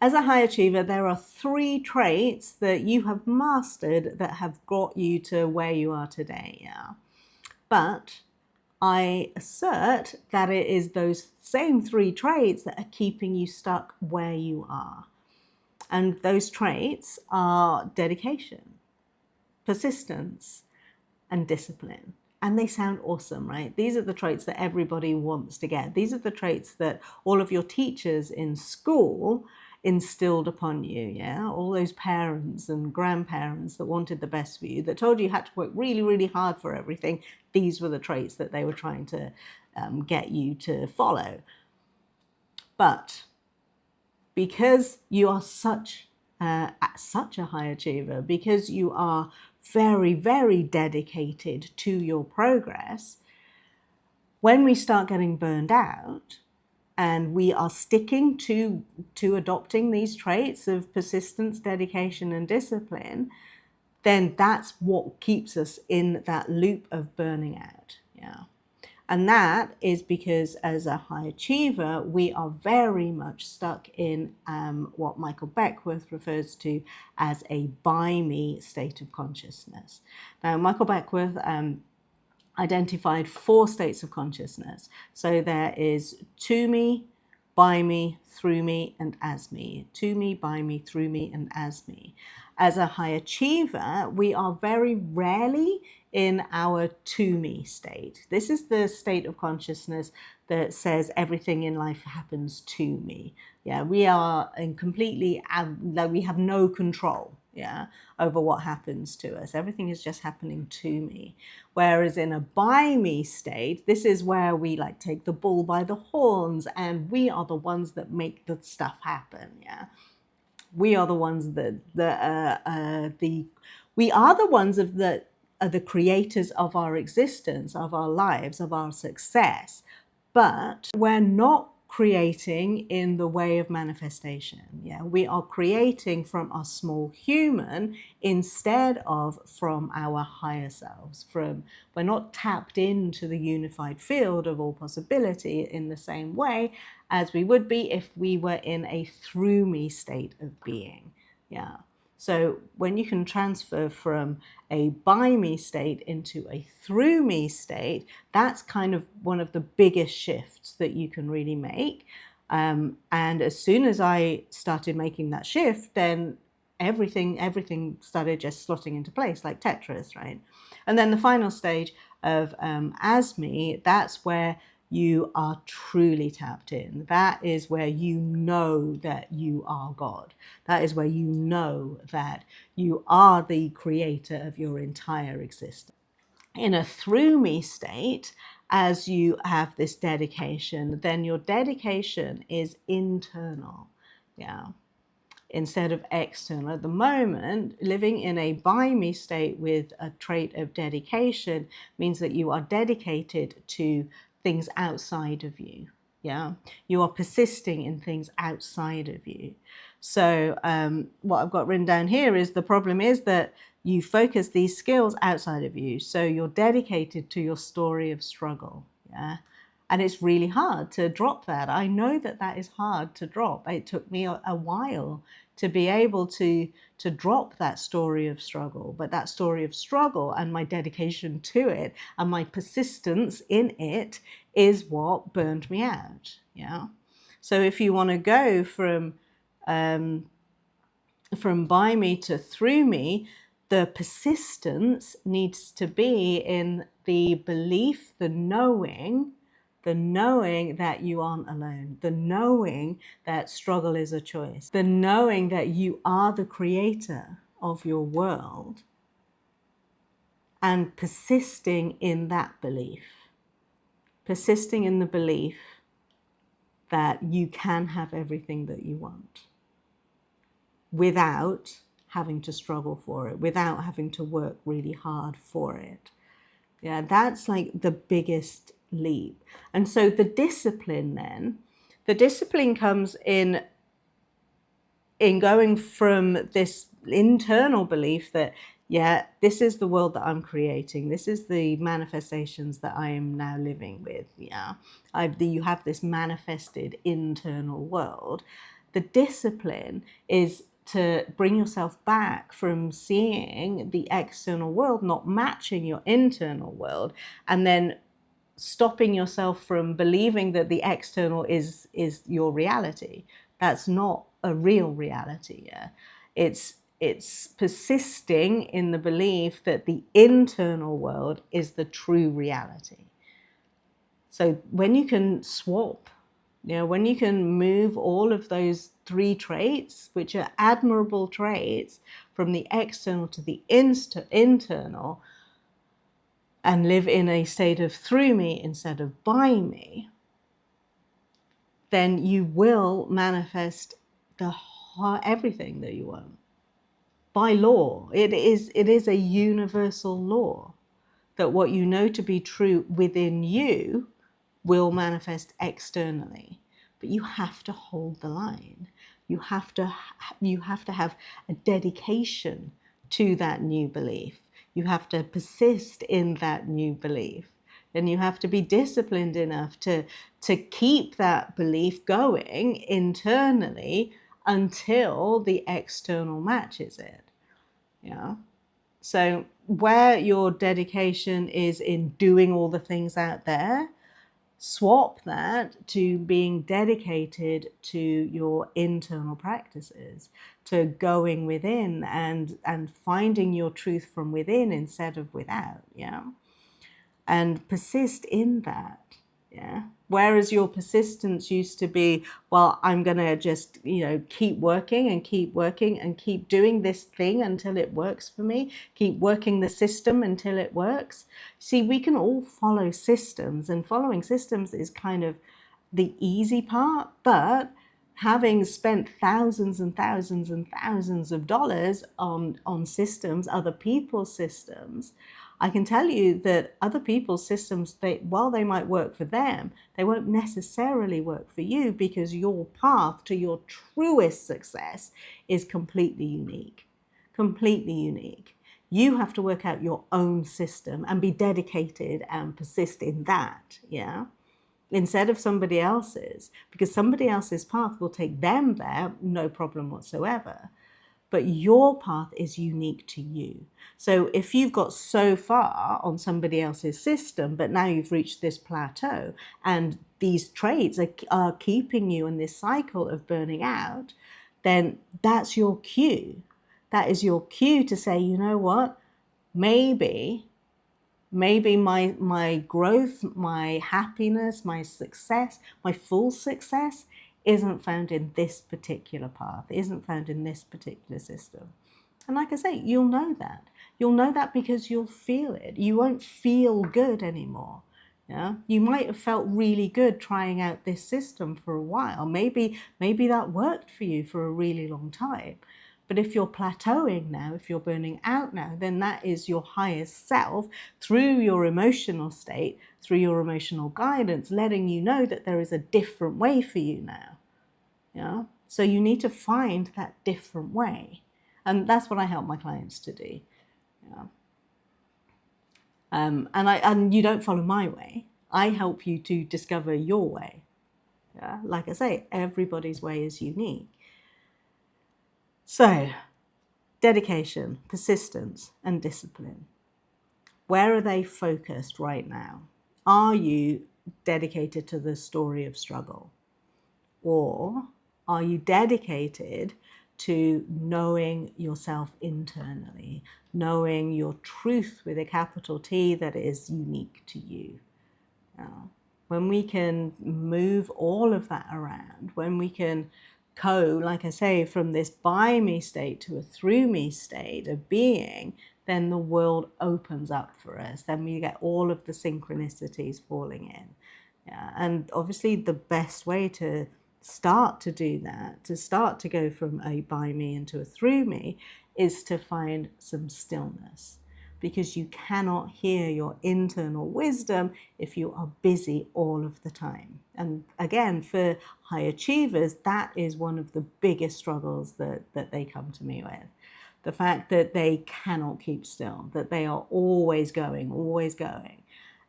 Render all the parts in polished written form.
As a high achiever, there are 3 traits that you have mastered that have got you to where you are today. Yeah. But I assert that it is those same 3 traits that are keeping you stuck where you are. And those traits are dedication, persistence, and discipline. And they sound awesome, right? These are the traits that everybody wants to get. These are the traits that all of your teachers in school instilled upon you, yeah? All those parents and grandparents that wanted the best for you, that told you had to work really, really hard for everything. These were the traits that they were trying to get you to follow. But because you are such a high achiever, because you are very, very dedicated to your progress, when we start getting burned out and we are sticking to adopting these traits of persistence, dedication, and discipline, then that's what keeps us in that loop of burning out. Yeah. And that is because as a high achiever, we are very much stuck in what Michael Beckwith refers to as a by me state of consciousness. Now, Michael Beckwith identified 4 states of consciousness. So there is to me, by me, through me, and as me. To me, by me, through me, and as me. As a high achiever, we are very rarely in our to me state. This is the state of consciousness that says everything in life happens to me. Yeah, we are in completely, like we have no control, yeah, over what happens to us. Everything is just happening to me. Whereas in a by me state, this is where we like take the bull by the horns and we are the ones that make the stuff happen, yeah. We are the ones that we are the ones that are the creators of our existence, of our lives, of our success. But we're not creating in the way of manifestation. Yeah, we are creating from our small human instead of from our higher selves. We're not tapped into the unified field of all possibility in the same way as we would be if we were in a through me state of being. Yeah. So when you can transfer from a by me state into a through me state, that's kind of one of the biggest shifts that you can really make. And as soon as I started making that shift, then everything started just slotting into place like Tetris, right? And then the final stage of as me, that's where you are truly tapped in. That is where you know that you are God. That is where you know that you are the creator of your entire existence. In a through me state, as you have this dedication, then your dedication is internal. Yeah. Instead of external. At the moment, living in a by me state with a trait of dedication means that you are dedicated to things outside of you. Yeah, you are persisting in things outside of you. So what I've got written down here is the problem is that you focus these skills outside of you. So you're dedicated to your story of struggle. Yeah. And it's really hard to drop that. I know that that is hard to drop. It took me a while to be able to drop that story of struggle. But that story of struggle and my dedication to it and my persistence in it is what burned me out. Yeah. So if you want to go from by me to through me, the persistence needs to be in the belief, the knowing that you aren't alone, the knowing that struggle is a choice, the knowing that you are the creator of your world, and persisting in that belief, persisting in the belief that you can have everything that you want without having to struggle for it, without having to work really hard for it. Yeah, that's like the biggest leap. And so the discipline comes in going from this internal belief that, yeah, this is the world that I'm creating. This is the manifestations that I am now living with. Yeah, you have this manifested internal world The discipline is to bring yourself back from seeing the external world not matching your internal world, and then stopping yourself from believing that the external is your reality. That's not a real reality. Yeah? It's persisting in the belief that the internal world is the true reality. So when you can swap, when you can move all of those 3 traits, which are admirable traits, from the external to the internal, and live in a state of through me instead of by me, then you will manifest everything that you want. By law, it is a universal law that what you know to be true within you will manifest externally. But you have to hold the line. You have to have a dedication to that new belief. You have to persist in that new belief. And you have to be disciplined enough to keep that belief going internally until the external matches it. Yeah. So where your dedication is in doing all the things out there, swap that to being dedicated to your internal practices, to going within and finding your truth from within instead of without. Yeah. And persist in that. Yeah. Whereas your persistence used to be, well, I'm going to just, keep working and keep doing this thing until it works for me, keep working the system until it works. See, we can all follow systems, and following systems is kind of the easy part, but having spent thousands and thousands and thousands of dollars on systems, other people's systems, I can tell you that other people's systems, while they might work for them, they won't necessarily work for you, because your path to your truest success is completely unique. Completely unique. You have to work out your own system and be dedicated and persist in that, yeah? Instead of somebody else's, because somebody else's path will take them there, no problem whatsoever. But your path is unique to you. So if you've got so far on somebody else's system, but now you've reached this plateau and these traits are keeping you in this cycle of burning out, then that's your cue. That is your cue to say, you know what, maybe my growth, my happiness, my success, my full success isn't found in this particular path, isn't found in this particular system. And like I say, you'll know that. You'll know that because you'll feel it. You won't feel good anymore. Yeah? You might have felt really good trying out this system for a while. Maybe that worked for you for a really long time. But if you're plateauing now, if you're burning out now, then that is your highest self through your emotional state, through your emotional guidance, letting you know that there is a different way for you now. Yeah? So you need to find that different way. And that's what I help my clients to do. Yeah. And you don't follow my way. I help you to discover your way. Yeah? Like I say, everybody's way is unique. So, dedication, persistence, and discipline. Where are they focused right now? Are you dedicated to the story of struggle? Or are you dedicated to knowing yourself internally, knowing your truth with a capital T that is unique to you? When we can move all of that around, when we can like I say, from this by me state to a through me state of being, then the world opens up for us. Then we get all of the synchronicities falling in. Yeah. And obviously the best way to start to do that, to start to go from a by me into a through me, is to find some stillness. Because you cannot hear your internal wisdom if you are busy all of the time. And again, for high achievers, that is one of the biggest struggles that they come to me with. The fact that they cannot keep still, that they are always going, always going.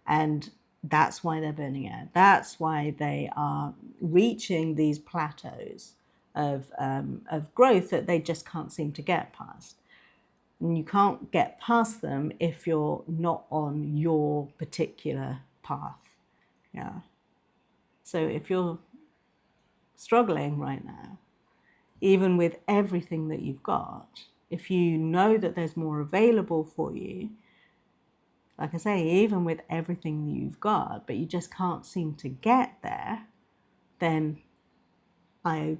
And that's why they're burning out. That's why they are reaching these plateaus of growth that they just can't seem to get past. And you can't get past them if you're not on your particular path. Yeah. So if you're struggling right now, even with everything that you've got, if you know that there's more available for you, like I say, even with everything you've got, but you just can't seem to get there, then I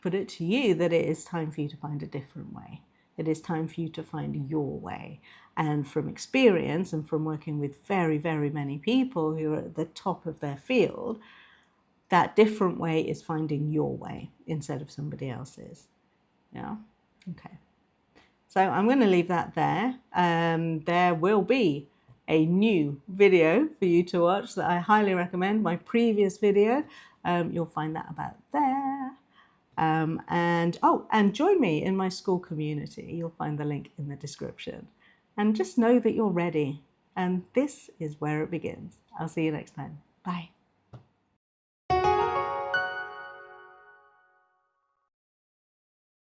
put it to you that it is time for you to find a different way. It is time for you to find your way. And from experience and from working with very, very many people who are at the top of their field, that different way is finding your way instead of somebody else's. Yeah? Okay. So I'm going to leave that there. There will be a new video for you to watch that I highly recommend. My previous video, you'll find that about there. And join me in my school community. You'll find the link in the description. And just know that you're ready. And this is where it begins. I'll see you next time. Bye.